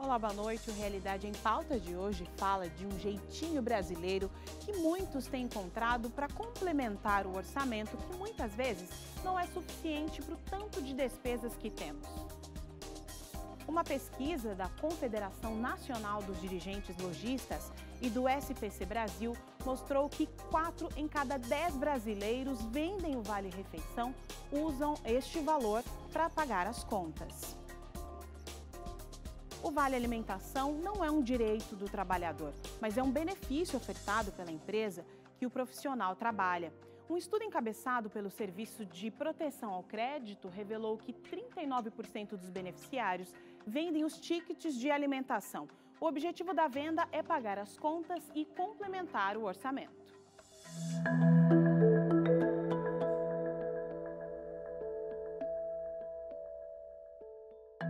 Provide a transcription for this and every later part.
Olá, boa noite. O Realidade em Pauta de hoje fala de um jeitinho brasileiro que muitos têm encontrado para complementar o orçamento, que muitas vezes não é suficiente para o tanto de despesas que temos. Uma pesquisa da Confederação Nacional dos Dirigentes Lojistas e do SPC Brasil mostrou que 4 em cada 10 brasileiros vendem o Vale Refeição, usam este valor para pagar as contas. O Vale Alimentação não é um direito do trabalhador, mas é um benefício ofertado pela empresa que o profissional trabalha. Um estudo encabeçado pelo Serviço de Proteção ao Crédito revelou que 39% dos beneficiários vendem os tickets de alimentação. O objetivo da venda é pagar as contas e complementar o orçamento.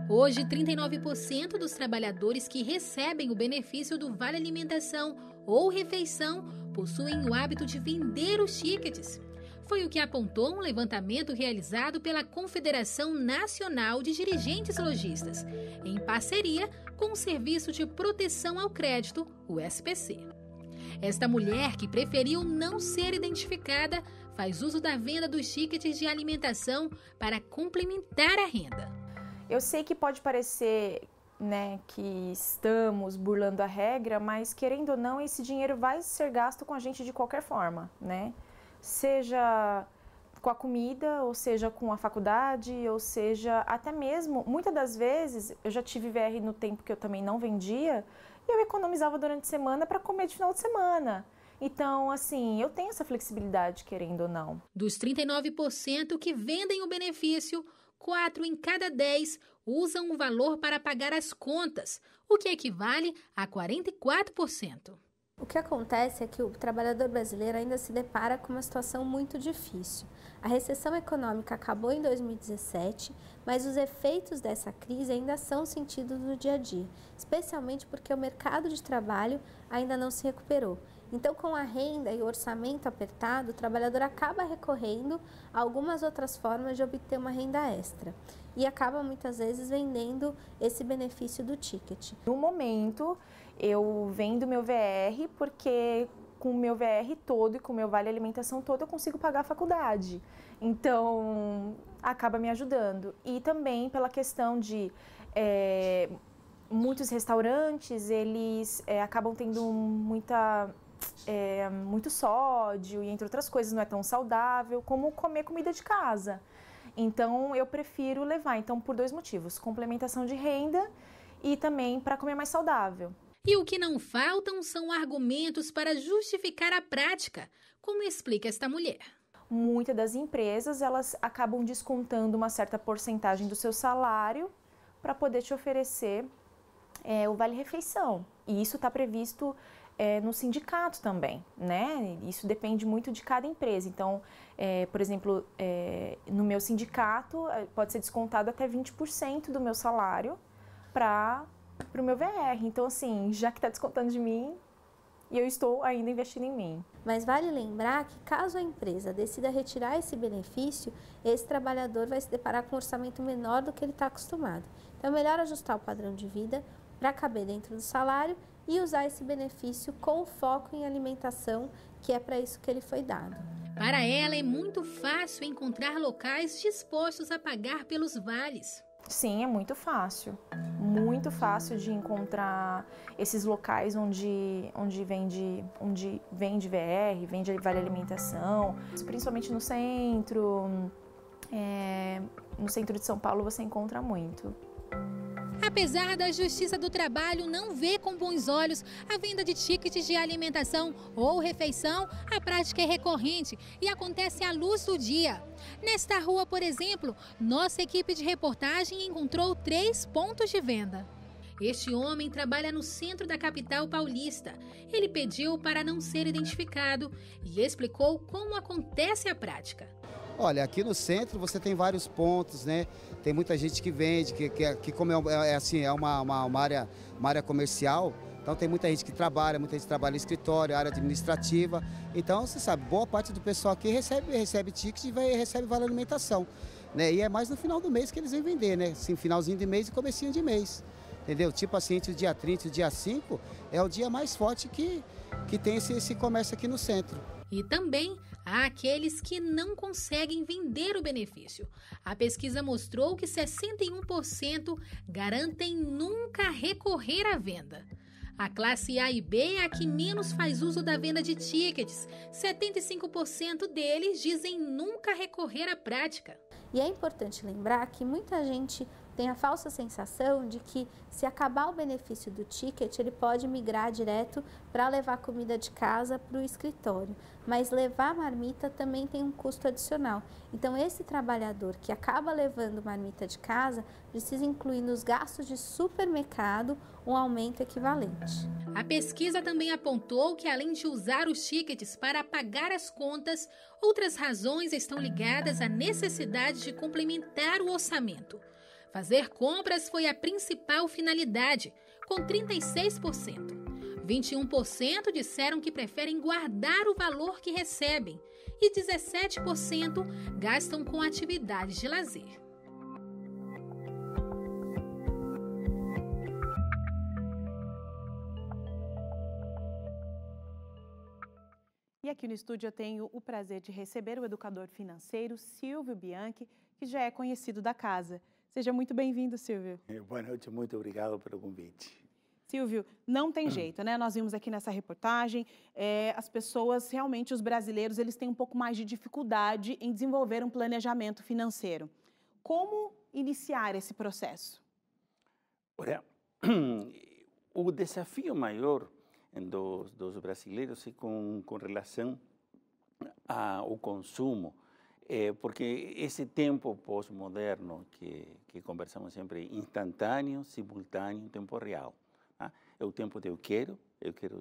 Hoje, 39% dos trabalhadores que recebem o benefício do Vale Alimentação ou Refeição possuem o hábito de vender os tickets. Foi o que apontou um levantamento realizado pela Confederação Nacional de Dirigentes Lojistas, em parceria com o Serviço de Proteção ao Crédito, o SPC. Esta mulher, que preferiu não ser identificada, faz uso da venda dos tickets de alimentação para complementar a renda. Eu sei que pode parecer, que estamos burlando a regra, mas querendo ou não, esse dinheiro vai ser gasto com a gente de qualquer forma, Seja com a comida, ou seja com a faculdade, ou seja até mesmo, muitas das vezes, eu já tive VR no tempo que eu também não vendia, e eu economizava durante a semana para comer de final de semana. Então, assim, eu tenho essa flexibilidade, querendo ou não. Dos 39% que vendem o benefício, 4 em cada 10 usam o valor para pagar as contas, o que equivale a 44%. O que acontece é que o trabalhador brasileiro ainda se depara com uma situação muito difícil. A recessão econômica acabou em 2017, mas os efeitos dessa crise ainda são sentidos no dia a dia, especialmente porque o mercado de trabalho ainda não se recuperou. Então, com a renda e o orçamento apertado, o trabalhador acaba recorrendo a algumas outras formas de obter uma renda extra e acaba muitas vezes vendendo esse benefício do ticket. No momento, eu vendo meu VR porque com o meu VR todo e com o meu Vale Alimentação todo eu consigo pagar a faculdade. Então, acaba me ajudando. E também pela questão de muitos restaurantes, eles acabam tendo muito sódio e, entre outras coisas, não é tão saudável como comer comida de casa. Então, eu prefiro levar. Então, por 2 motivos: complementação de renda e também para comer mais saudável. E o que não faltam são argumentos para justificar a prática, como explica esta mulher. Muitas das empresas, elas acabam descontando uma certa porcentagem do seu salário para poder te oferecer o Vale Refeição. E isso está previsto no sindicato também, Isso depende muito de cada empresa. Então, por exemplo, no meu sindicato, pode ser descontado até 20% do meu salário para o meu VR. Então, assim, já que está descontando de mim, e eu estou ainda investindo em mim. Mas vale lembrar que, caso a empresa decida retirar esse benefício, esse trabalhador vai se deparar com um orçamento menor do que ele está acostumado. Então, é melhor ajustar o padrão de vida para caber dentro do salário e usar esse benefício com foco em alimentação, que é para isso que ele foi dado. Para ela, é muito fácil encontrar locais dispostos a pagar pelos vales. Sim, é muito fácil de encontrar esses locais onde vende VR, vende Vale Alimentação, principalmente no centro de São Paulo você encontra muito. Apesar da Justiça do Trabalho não ver com bons olhos a venda de tickets de alimentação ou refeição, a prática é recorrente e acontece à luz do dia. Nesta rua, por exemplo, nossa equipe de reportagem encontrou 3 pontos de venda. Este homem trabalha no centro da capital paulista. Ele pediu para não ser identificado e explicou como acontece a prática. Olha, aqui no centro você tem vários pontos, Tem muita gente que vende, que como é uma área comercial, então tem muita gente que trabalha, muita gente trabalha em escritório, área administrativa. Então, você sabe, boa parte do pessoal aqui recebe ticket e recebe Vale Alimentação, E é mais no final do mês que eles vêm vender, Assim, finalzinho de mês e comecinho de mês. entendeu? Tipo assim, entre o dia 30 e o dia 5 é o dia mais forte que tem esse comércio aqui no centro. E também há aqueles que não conseguem vender o benefício. A pesquisa mostrou que 61% garantem nunca recorrer à venda. A classe A e B é a que menos faz uso da venda de tickets. 75% deles dizem nunca recorrer à prática. E é importante lembrar que muita gente tem a falsa sensação de que, se acabar o benefício do ticket, ele pode migrar direto para levar comida de casa para o escritório. Mas levar marmita também tem um custo adicional. Então, esse trabalhador que acaba levando marmita de casa precisa incluir nos gastos de supermercado um aumento equivalente. A pesquisa também apontou que, além de usar os tickets para pagar as contas, outras razões estão ligadas à necessidade de complementar o orçamento. Fazer compras foi a principal finalidade, com 36%. 21% disseram que preferem guardar o valor que recebem e 17% gastam com atividades de lazer. E aqui no estúdio eu tenho o prazer de receber o educador financeiro Silvio Bianchi, que já é conhecido da casa. Seja muito bem-vindo, Silvio. Boa noite, muito obrigado pelo convite. Silvio, não tem jeito, né? Nós vimos aqui nessa reportagem, as pessoas, realmente, os brasileiros, eles têm um pouco mais de dificuldade em desenvolver um planejamento financeiro. Como iniciar esse processo? Olha, o desafio maior dos brasileiros é com relação ao consumo, porque esse tempo pós-moderno que conversamos sempre, instantâneo, simultâneo, tempo real. Tá? É o tempo de eu quero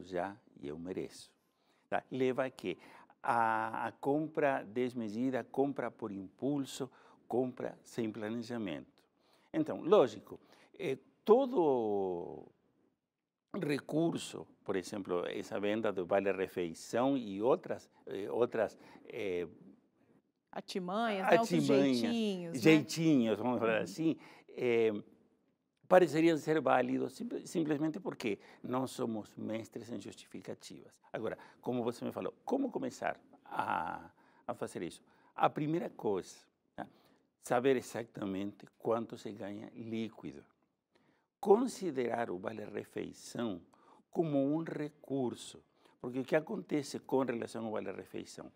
já e eu mereço. Tá? Leva a que a compra desmedida, compra por impulso, compra sem planejamento. Então, lógico, todo recurso, por exemplo, essa venda do vale-refeição e outras artimanhas, né? Outros jeitinhos, vamos falar assim, pareceriam ser válidos simplesmente porque não somos mestres em justificativas. Agora, como você me falou, como começar a fazer isso? A primeira coisa, né? Saber exatamente quanto se ganha líquido. Considerar o vale-refeição como um recurso, porque o que acontece com relação ao vale-refeição?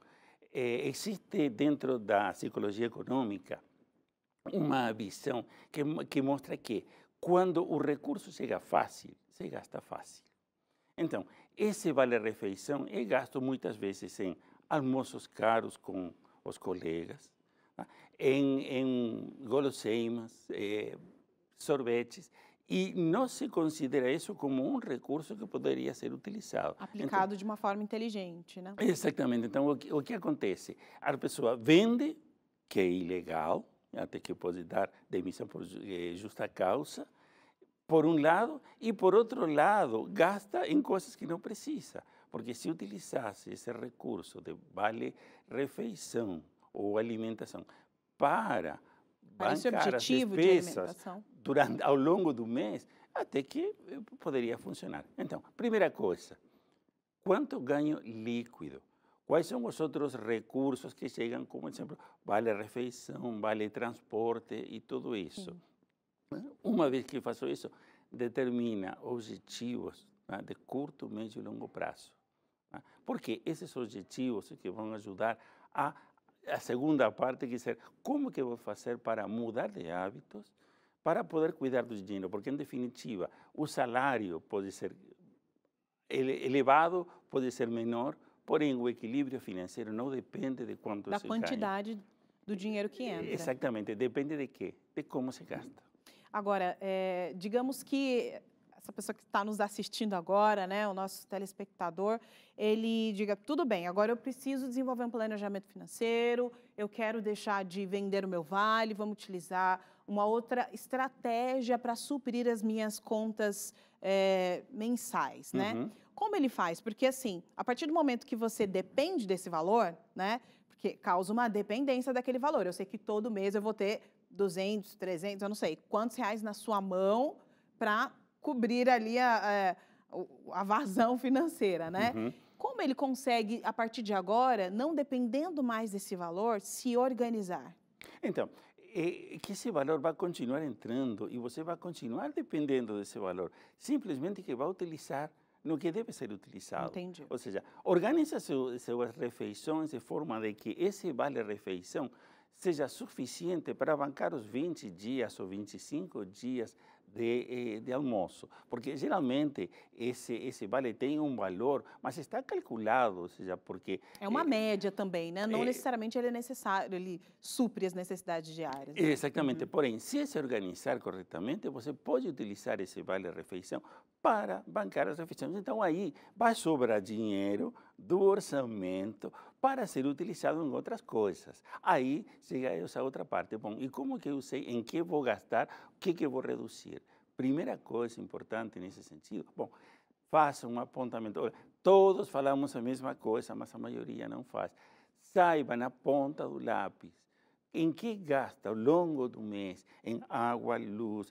Existe dentro da psicologia econômica uma visão que mostra que quando o recurso chega fácil, se gasta fácil. Então, esse vale-refeição é gasto muitas vezes em almoços caros com os colegas, tá? em guloseimas, sorvetes, e não se considera isso como um recurso que poderia ser utilizado. Aplicado de uma forma inteligente, né? Exatamente. Então, o que acontece? A pessoa vende, que é ilegal, até que pode dar demissão por justa causa, por um lado, e por outro lado, gasta em coisas que não precisa. Porque se utilizasse esse recurso de vale-refeição ou alimentação para esse bancar objetivo as despesas de ao longo do mês, até que poderia funcionar. Então, primeira coisa, quanto ganho líquido? Quais são os outros recursos que chegam, como, exemplo, vale-refeição, vale-transporte e tudo isso? Sim. Uma vez que faço isso, determina objetivos, né, de curto, médio e longo prazo. Né? Porque esses objetivos que vão ajudar a segunda parte, que é como que eu vou fazer para mudar de hábitos, para poder cuidar do dinheiro, porque, em definitiva, o salário pode ser elevado, pode ser menor, porém, o equilíbrio financeiro não depende de quanto da se ganha. quantidade do dinheiro que entra. Exatamente, depende de quê? De como se gasta. Agora, digamos que essa pessoa que está nos assistindo agora, né, o nosso telespectador, ele diga, tudo bem, agora eu preciso desenvolver um planejamento financeiro, eu quero deixar de vender o meu vale, vamos utilizar uma outra estratégia para suprir as minhas contas mensais, né? Uhum. Como ele faz? Porque, assim, a partir do momento que você depende desse valor, né, porque causa uma dependência daquele valor. Eu sei que todo mês eu vou ter 200, 300, eu não sei, quantos reais na sua mão para cobrir ali a vazão financeira, né? Uhum. Como ele consegue, a partir de agora, não dependendo mais desse valor, se organizar? Então, que esse valor vai continuar entrando e você vai continuar dependendo desse valor. Simplesmente que vai utilizar no que deve ser utilizado. Entendi. Ou seja, organiza suas refeições de forma de que esse vale-refeição seja suficiente para bancar os 20 dias ou 25 dias de almoço. Porque geralmente esse vale tem um valor, mas está calculado, ou seja, porque... É uma média também, né? Não necessariamente ele é necessário, ele supre as necessidades diárias. Né? Exatamente. Porém, se se organizar corretamente, você pode utilizar esse vale-refeição para bancar as refeições. Então, aí vai sobrar dinheiro do orçamento para ser utilizado em outras coisas. Aí chega essa outra parte. Bom, e como que eu sei em que vou gastar, o que eu vou reduzir? Primeira coisa importante nesse sentido, bom, faça um apontamento. Olha, todos falamos a mesma coisa, mas a maioria não faz. Saiba na ponta do lápis em que gasta ao longo do mês em água, luz,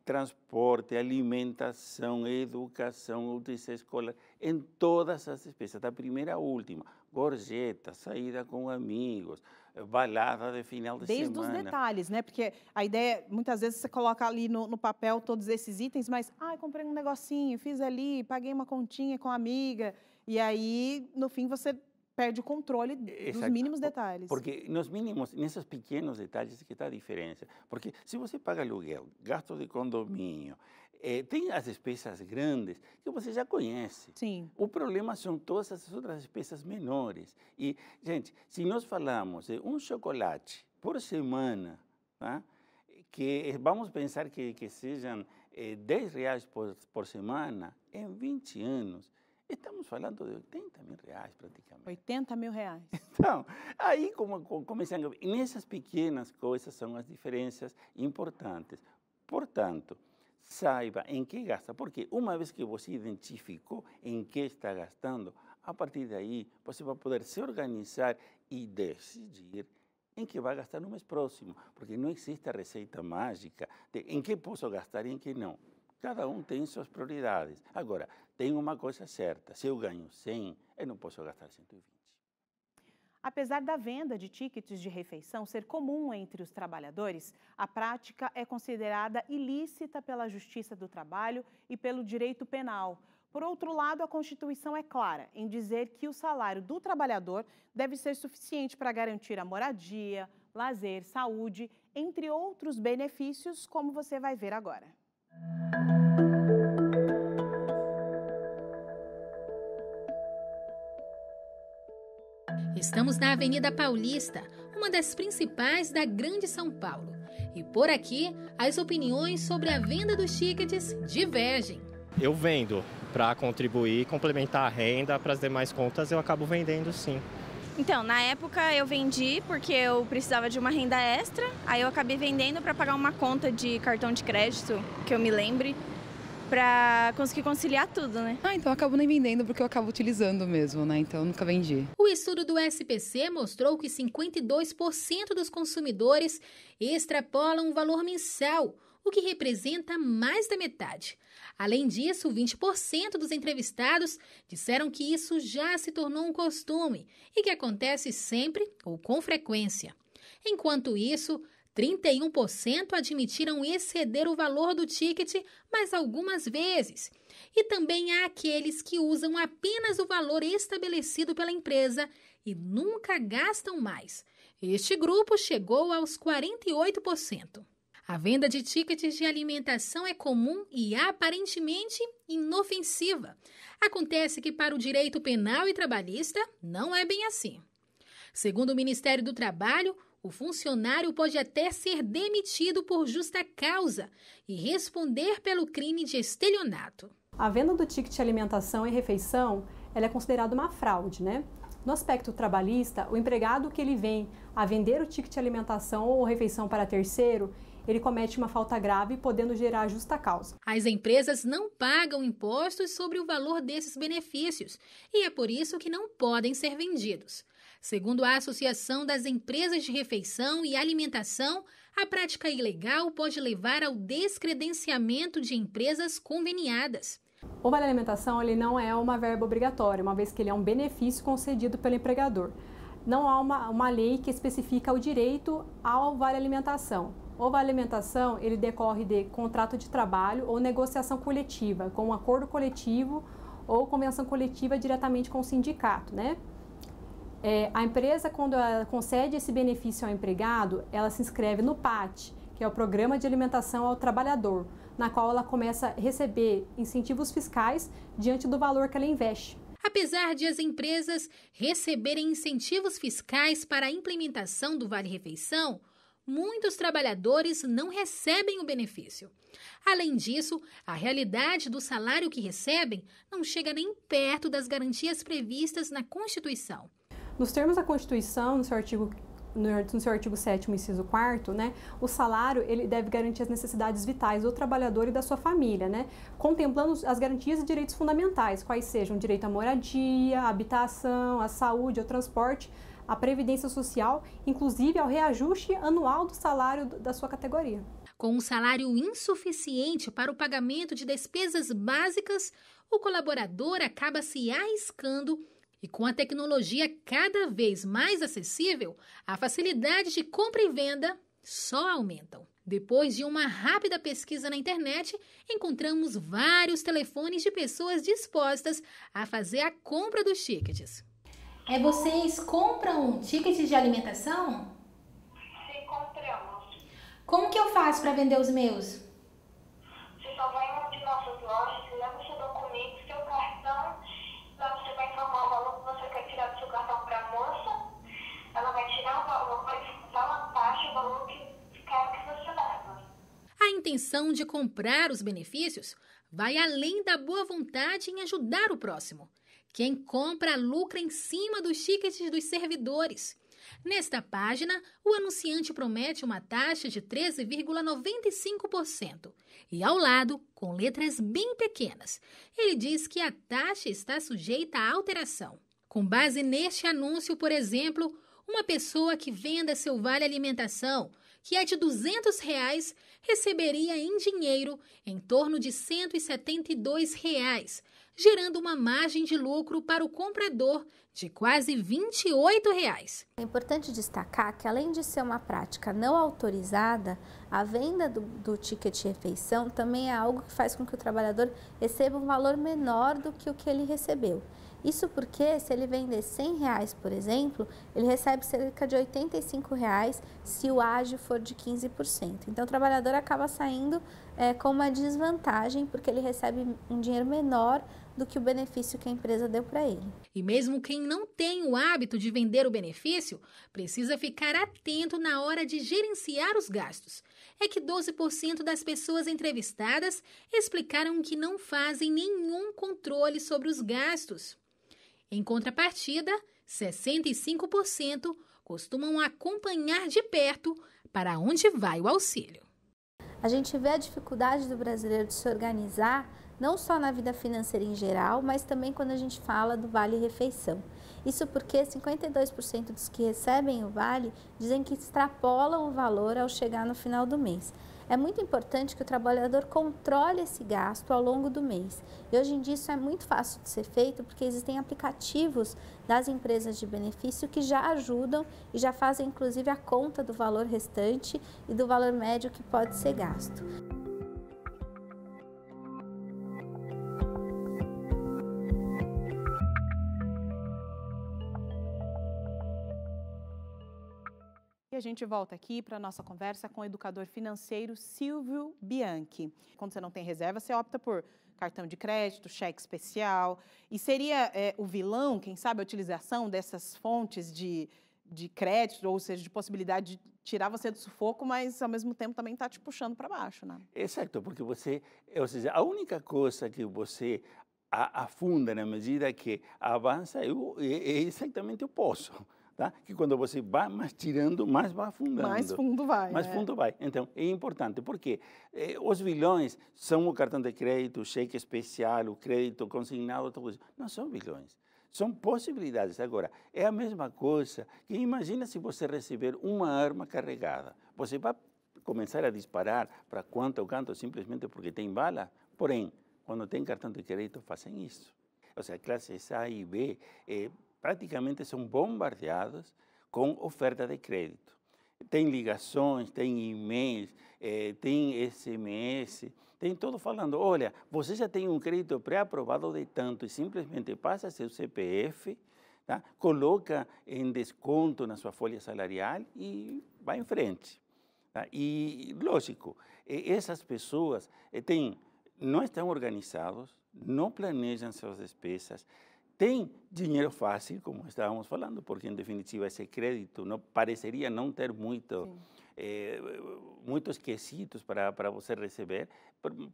transporte, alimentação, educação, utilização escolar, em todas as despesas, da primeira à última, gorjeta, saída com amigos, balada de final de semana. Desde os detalhes, né? Porque a ideia, muitas vezes você coloca ali no papel todos esses itens, mas, comprei um negocinho, fiz ali, paguei uma continha com a amiga, e aí, no fim, você perde o controle dos mínimos detalhes. Porque nesses pequenos detalhes que está a diferença. Porque se você paga aluguel, gasto de condomínio, tem as despesas grandes que você já conhece. Sim. O problema são todas as outras despesas menores. E, gente, se nós falamos de um chocolate por semana, tá? Que vamos pensar que sejam R$10 por semana, em 20 anos, estamos falando de R$80 mil praticamente. R$80 mil. Então, aí começam. Nessas pequenas coisas são as diferenças importantes. Portanto, saiba em que gasta, porque uma vez que você identificou em que está gastando, a partir daí você vai poder se organizar e decidir em que vai gastar no mês próximo, porque não existe a receita mágica de em que posso gastar e em que não. Cada um tem suas prioridades. Agora, tem uma coisa certa, se eu ganho 100, eu não posso gastar 120. Apesar da venda de tickets de refeição ser comum entre os trabalhadores, a prática é considerada ilícita pela Justiça do Trabalho e pelo direito penal. Por outro lado, a Constituição é clara em dizer que o salário do trabalhador deve ser suficiente para garantir a moradia, lazer, saúde, entre outros benefícios, como você vai ver agora. Estamos na Avenida Paulista, uma das principais da Grande São Paulo. E por aqui, as opiniões sobre a venda dos tickets divergem. Eu vendo para contribuir e complementar a renda, para as demais contas eu acabo vendendo sim. Então, na época eu vendi porque eu precisava de uma renda extra, aí eu acabei vendendo para pagar uma conta de cartão de crédito, que eu me lembre, para conseguir conciliar tudo, né? Então eu acabo nem vendendo porque eu acabo utilizando mesmo, né? Então eu nunca vendi. O estudo do SPC mostrou que 52% dos consumidores extrapolam o valor mensal, o que representa mais da metade. Além disso, 20% dos entrevistados disseram que isso já se tornou um costume e que acontece sempre ou com frequência. Enquanto isso, 31% admitiram exceder o valor do ticket mais algumas vezes. E também há aqueles que usam apenas o valor estabelecido pela empresa e nunca gastam mais. Este grupo chegou aos 48%. A venda de tickets de alimentação é comum e aparentemente inofensiva. Acontece que para o direito penal e trabalhista não é bem assim. Segundo o Ministério do Trabalho, o funcionário pode até ser demitido por justa causa e responder pelo crime de estelionato. A venda do ticket de alimentação e refeição ela é considerada uma fraude, né? No aspecto trabalhista, o empregado que ele vem a vender o ticket de alimentação ou refeição para terceiro, ele comete uma falta grave, podendo gerar justa causa. As empresas não pagam impostos sobre o valor desses benefícios e é por isso que não podem ser vendidos. Segundo a Associação das Empresas de Refeição e Alimentação, a prática ilegal pode levar ao descredenciamento de empresas conveniadas. O Vale Alimentação ele não é uma verba obrigatória, uma vez que ele é um benefício concedido pelo empregador. Não há uma lei que especifica o direito ao Vale Alimentação. O Vale Alimentação ele decorre de contrato de trabalho ou negociação coletiva, com um acordo coletivo ou convenção coletiva diretamente com o sindicato, né? A empresa, quando ela concede esse benefício ao empregado, ela se inscreve no PAT, que é o Programa de Alimentação ao Trabalhador, na qual ela começa a receber incentivos fiscais diante do valor que ela investe. Apesar de as empresas receberem incentivos fiscais para a implementação do Vale Refeição, muitos trabalhadores não recebem o benefício. Além disso, a realidade do salário que recebem não chega nem perto das garantias previstas na Constituição. Nos termos da Constituição, no seu artigo 7º, inciso 4º, né, o salário ele deve garantir as necessidades vitais do trabalhador e da sua família, né, contemplando as garantias e direitos fundamentais, quais sejam o direito à moradia, à habitação, à saúde, ao transporte, à previdência social, inclusive ao reajuste anual do salário da sua categoria. Com um salário insuficiente para o pagamento de despesas básicas, o colaborador acaba se arriscando. E com a tecnologia cada vez mais acessível, a facilidade de compra e venda só aumentam. Depois de uma rápida pesquisa na internet, encontramos vários telefones de pessoas dispostas a fazer a compra dos tickets. Vocês compram tickets de alimentação? Sim, compramos. Como que eu faço para vender os meus? Você só vai em uma de nossas lojas, leva seu documento, seu cartão. Lá você vai informar o valor que você quer tirar do seu cartão para a moça. Ela vai tirar o valor, vai dar uma taxa, o valor que quer que você leva. A intenção de comprar os benefícios vai além da boa vontade em ajudar o próximo. Quem compra lucra em cima dos tickets dos servidores. Nesta página, o anunciante promete uma taxa de 13,95%. E ao lado, com letras bem pequenas, ele diz que a taxa está sujeita à alteração. Com base neste anúncio, por exemplo, uma pessoa que venda seu vale alimentação, que é de R$ 200, receberia em dinheiro em torno de R$ 172, gerando uma margem de lucro para o comprador de quase R$ 28. É importante destacar que, além de ser uma prática não autorizada, a venda do ticket refeição também é algo que faz com que o trabalhador receba um valor menor do que o que ele recebeu. Isso porque, se ele vender R$ 100, por exemplo, ele recebe cerca de R$ 85 se o ágio for de 15%. Então, o trabalhador acaba saindo com uma desvantagem, porque ele recebe um dinheiro menor do que o benefício que a empresa deu para ele. E mesmo quem não tem o hábito de vender o benefício, precisa ficar atento na hora de gerenciar os gastos. É que 12% das pessoas entrevistadas explicaram que não fazem nenhum controle sobre os gastos. Em contrapartida, 65% costumam acompanhar de perto para onde vai o auxílio. A gente vê a dificuldade do brasileiro de se organizar, não só na vida financeira em geral, mas também quando a gente fala do Vale Refeição. Isso porque 52% dos que recebem o Vale dizem que extrapolam o valor ao chegar no final do mês. É muito importante que o trabalhador controle esse gasto ao longo do mês. E hoje em dia isso é muito fácil de ser feito porque existem aplicativos das empresas de benefício que já ajudam e já fazem inclusive a conta do valor restante e do valor médio que pode ser gasto. E a gente volta aqui para a nossa conversa com o educador financeiro Silvio Bianchi. Quando você não tem reserva, você opta por cartão de crédito, cheque especial. E seria o vilão, quem sabe, a utilização dessas fontes de crédito, ou seja, de possibilidade de tirar você do sufoco, mas ao mesmo tempo também está te puxando para baixo, né? Exato, porque você, ou seja, a única coisa que você afunda na medida que avança é exatamente o poço. tá? Que quando você vai mais tirando, mais vai afundando. Mais fundo vai. Mais fundo vai. Então, é importante, porque os vilões são o cartão de crédito, o cheque especial, o crédito consignado, tudo isso. Não são vilões. São possibilidades. Agora, é a mesma coisa que imagina se você receber uma arma carregada. Você vai começar a disparar para quanto ou quanto simplesmente porque tem bala? Porém, quando tem cartão de crédito, fazem isso. Ou seja, classes A e B praticamente são bombardeados com oferta de crédito. Tem ligações, tem e-mails, tem SMS, tem tudo falando, olha, você já tem um crédito pré-aprovado de tanto e simplesmente passa seu CPF, tá? Coloca em desconto na sua folha salarial e vai em frente. Tá? E, lógico, essas pessoas não estão organizados, não planejam suas despesas, tem dinheiro fácil, como estávamos falando, porque, em definitiva, esse crédito não pareceria não ter muitos quesitos para você receber,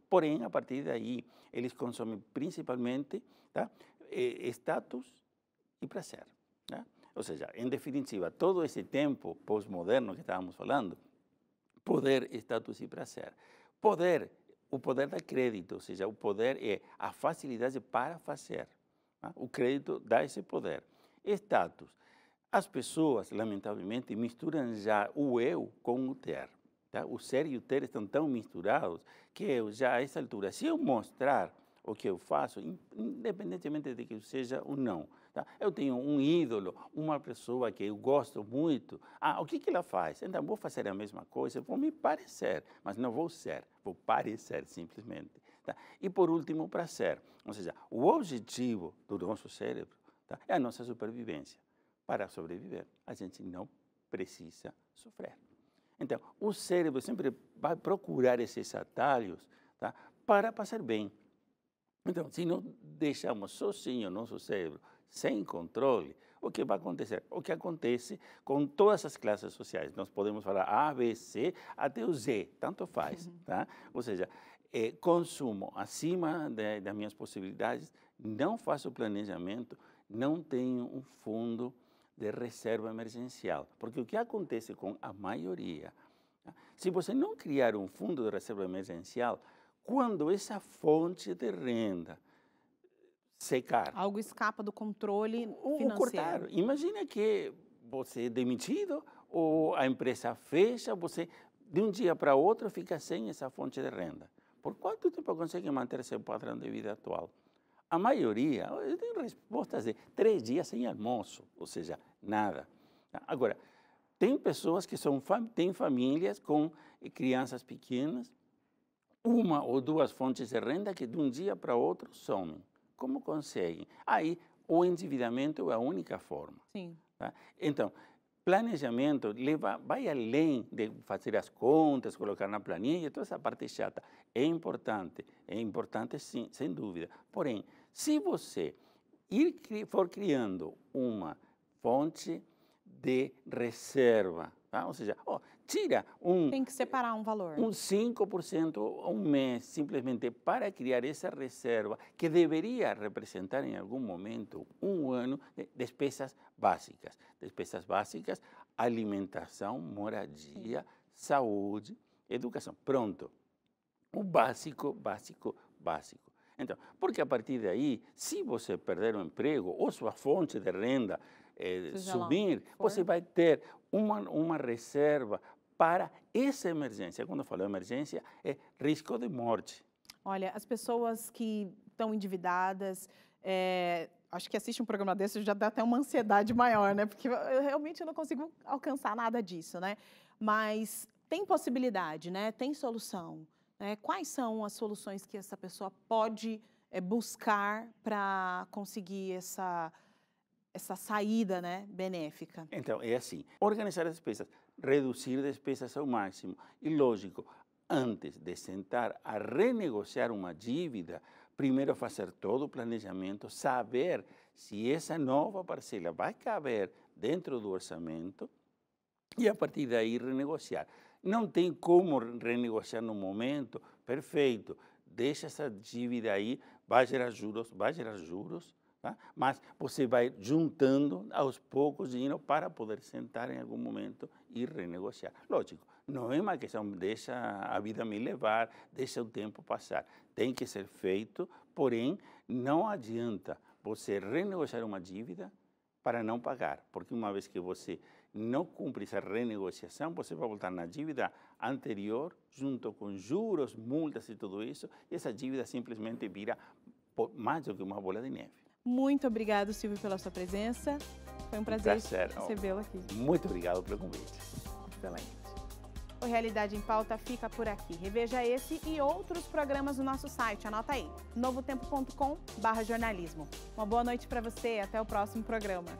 porém, a partir daí, eles consomem principalmente, tá? Status e prazer. Tá? Ou seja, em definitiva, todo esse tempo pós-moderno que estávamos falando, poder, status e prazer. O poder da crédito, ou seja, o poder é a facilidade para fazer. O crédito dá esse poder. Status. As pessoas, lamentavelmente, misturam já o eu com o ter. Tá? O ser e o ter estão tão misturados que eu já, a essa altura, se eu mostrar o que eu faço, independentemente de que eu seja ou não, tá? Eu tenho um ídolo, uma pessoa que eu gosto muito. O que ela faz? Então, vou fazer a mesma coisa, vou me parecer, mas não vou ser, vou parecer simplesmente. Tá? E, por último, o prazer. Ou seja, o objetivo do nosso cérebro, tá? É a nossa supervivência. Para sobreviver, a gente não precisa sofrer. Então, o cérebro sempre vai procurar esses atalhos, tá? Para passar bem. Então, se não deixamos sozinho o nosso cérebro, sem controle, o que vai acontecer? O que acontece com todas as classes sociais. Nós podemos falar A, B, C, até o Z, tanto faz. Tá? Ou seja, consumo acima das minhas possibilidades, não faço planejamento, não tenho um fundo de reserva emergencial. Porque o que acontece com a maioria, se você não criar um fundo de reserva emergencial, quando essa fonte de renda secar... Algo escapa do controle financeiro. Cortar. Imagina que você é demitido ou a empresa fecha, você de um dia para outro fica sem essa fonte de renda. Por quanto tempo consegue manter seu padrão de vida atual? A maioria, eu tenho respostas de 3 dias sem almoço, ou seja, nada. Agora, tem pessoas que têm famílias com crianças pequenas, 1 ou 2 fontes de renda que de um dia para outro somem. Como conseguem? Aí, o endividamento é a única forma. Sim. Tá? Então, planejamento vai além de fazer as contas, colocar na planilha, toda essa parte chata. É importante sim, sem dúvida. Porém, se você for criando uma fonte de reserva, tá? Ou seja, tira Tem que separar um valor. 5% a um mês, simplesmente para criar essa reserva, que deveria representar em algum momento 1 ano de despesas básicas. Despesas básicas, alimentação, moradia, saúde, educação. Pronto. O básico. Então, porque a partir daí, se você perder o emprego ou sua fonte de renda subir, você vai ter uma reserva para essa emergência. Quando eu falo emergência, é risco de morte. Olha, as pessoas que estão endividadas, acho que assiste um programa desse já dá até uma ansiedade maior, né? Porque eu realmente não consigo alcançar nada disso, né? Mas tem possibilidade, né? Tem solução. Quais são as soluções que essa pessoa pode buscar para conseguir essa saída, né, benéfica? Então, é assim, organizar as despesas, reduzir despesas ao máximo. E, lógico, antes de sentar a renegociar uma dívida, primeiro fazer todo o planejamento, saber se essa nova parcela vai caber dentro do orçamento e, a partir daí, renegociar. Não tem como renegociar no momento, perfeito, deixa essa dívida aí, vai gerar juros, Tá? Mas você vai juntando aos poucos dinheiro para poder sentar em algum momento e renegociar. Lógico, não é uma questão, deixa a vida me levar, deixa o tempo passar. Tem que ser feito, porém, não adianta você renegociar uma dívida para não pagar, porque uma vez que você não cumpre essa renegociação, você vai voltar na dívida anterior, junto com juros, multas e tudo isso, e essa dívida simplesmente vira mais do que uma bola de neve. Muito obrigado, Silvio, pela sua presença. Foi um prazer recebê-lo aqui. Muito obrigado pelo convite. Excelente. O Realidade em Pauta fica por aqui. Reveja esse e outros programas no nosso site. Anota aí, novotempo.com/jornalismo. Uma boa noite para você e até o próximo programa.